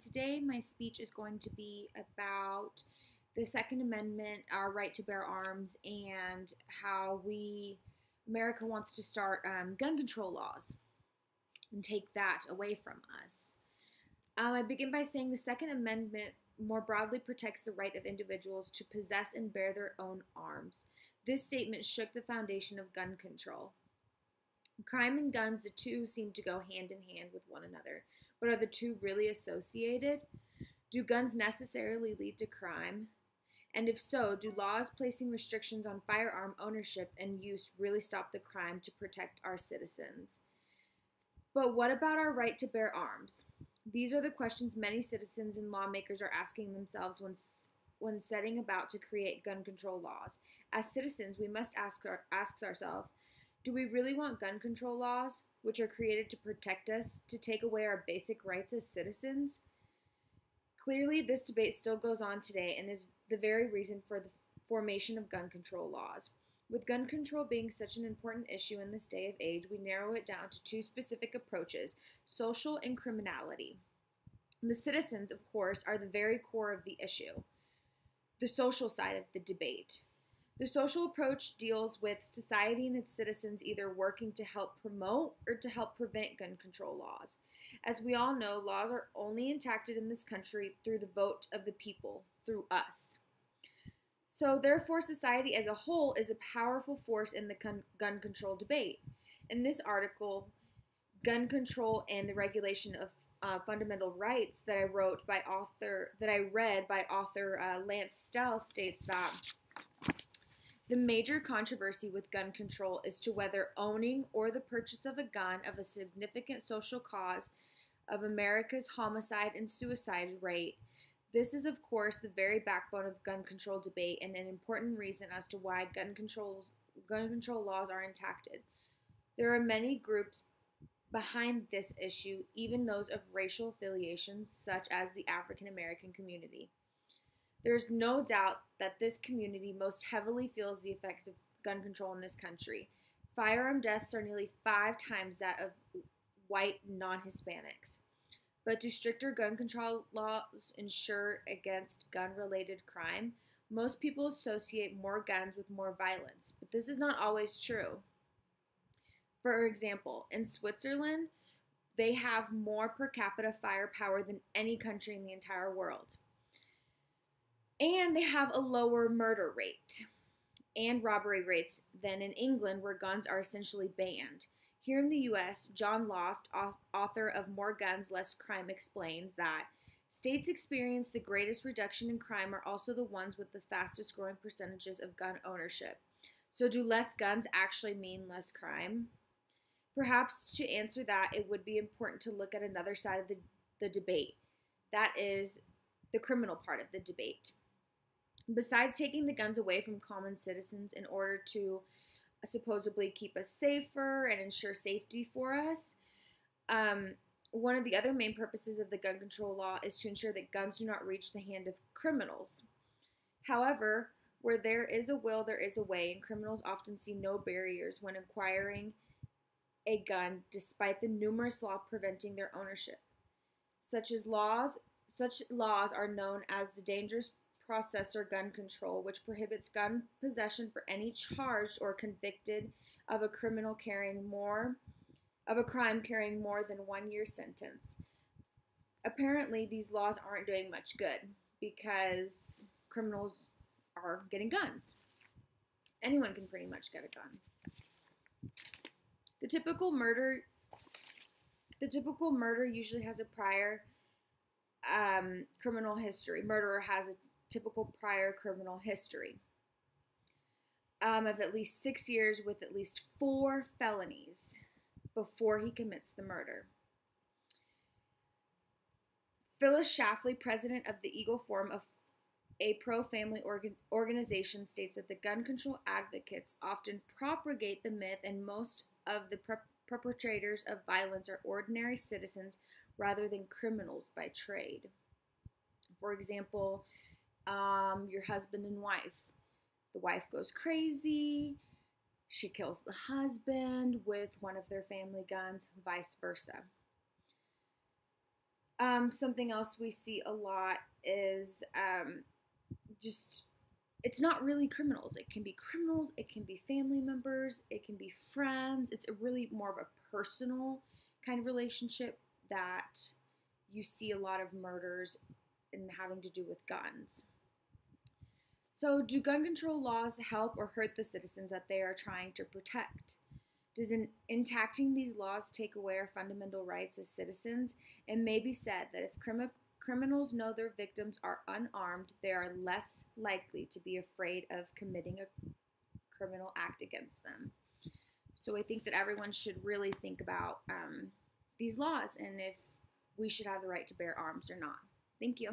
Today my speech is going to be about the Second Amendment, our right to bear arms, and how America wants to start gun control laws and take that away from us. I begin by saying the Second Amendment more broadly protects the right of individuals to possess and bear their own arms. This statement shook the foundation of gun control. Crime and guns, the two seem to go hand in hand with one another. But are the two really associated? Do guns necessarily lead to crime? And if so, do laws placing restrictions on firearm ownership and use really stop the crime to protect our citizens? But what about our right to bear arms? These are the questions many citizens and lawmakers are asking themselves when setting about to create gun control laws. As citizens, we must ask ourselves, do we really want gun control laws, which are created to protect us, to take away our basic rights as citizens? Clearly, this debate still goes on today and is the very reason for the formation of gun control laws. With gun control being such an important issue in this day of age, we narrow it down to two specific approaches: social and criminality. The citizens, of course, are the very core of the issue, the social side of the debate. The social approach deals with society and its citizens either working to help promote or to help prevent gun control laws. As we all know, laws are only enacted in this country through the vote of the people, through us. So therefore, society as a whole is a powerful force in the gun control debate. In this article, Gun Control and the Regulation of Fundamental Rights that I read by author Lance Stell states that the major controversy with gun control is to whether owning or the purchase of a gun of a significant social cause of America's homicide and suicide rate. This is, of course, the very backbone of gun control debate and an important reason as to why gun control laws are enacted. There are many groups behind this issue, even those of racial affiliations, such as the African American community. There is no doubt that this community most heavily feels the effects of gun control in this country. Firearm deaths are nearly 5 times that of white non-Hispanics. But do stricter gun control laws ensure against gun-related crime? Most people associate more guns with more violence, but this is not always true. For example, in Switzerland, they have more per capita firepower than any country in the entire world. And they have a lower murder rate and robbery rates than in England, where guns are essentially banned. Here in the U.S., John Loft, author of More Guns, Less Crime, explains that states experience the greatest reduction in crime are also the ones with the fastest growing percentages of gun ownership. So do less guns actually mean less crime? Perhaps to answer that, it would be important to look at another side of the debate. That is the criminal part of the debate. Besides taking the guns away from common citizens in order to supposedly keep us safer and ensure safety for us, one of the other main purposes of the gun control law is to ensure that guns do not reach the hand of criminals. However, where there is a will, there is a way, and criminals often see no barriers when acquiring a gun despite the numerous laws preventing their ownership. Such laws are known as the dangerous processor gun control, which prohibits gun possession for any charged or convicted of a crime carrying more than 1 year sentence. Apparently, these laws aren't doing much good because criminals are getting guns. Anyone can pretty much get a gun. The typical murder usually has a prior criminal history. Murderer has a typical prior criminal history of at least 6 years with at least 4 felonies before he commits the murder. Phyllis Schlafly, president of the Eagle Forum, a pro-family organization, states that the gun control advocates often propagate the myth and most of the perpetrators of violence are ordinary citizens rather than criminals by trade. For example, your husband and wife. The wife goes crazy. She kills the husband with one of their family guns, vice versa. Something else we see a lot is just it's not really criminals. It can be criminals, it can be family members, it can be friends. It's a really more of a personal kind of relationship that you see a lot of murders and having to do with guns. So, do gun control laws help or hurt the citizens that they are trying to protect? Does enacting these laws take away our fundamental rights as citizens? It may be said that if criminals know their victims are unarmed, they are less likely to be afraid of committing a criminal act against them. So I think that everyone should really think about these laws and if we should have the right to bear arms or not. Thank you.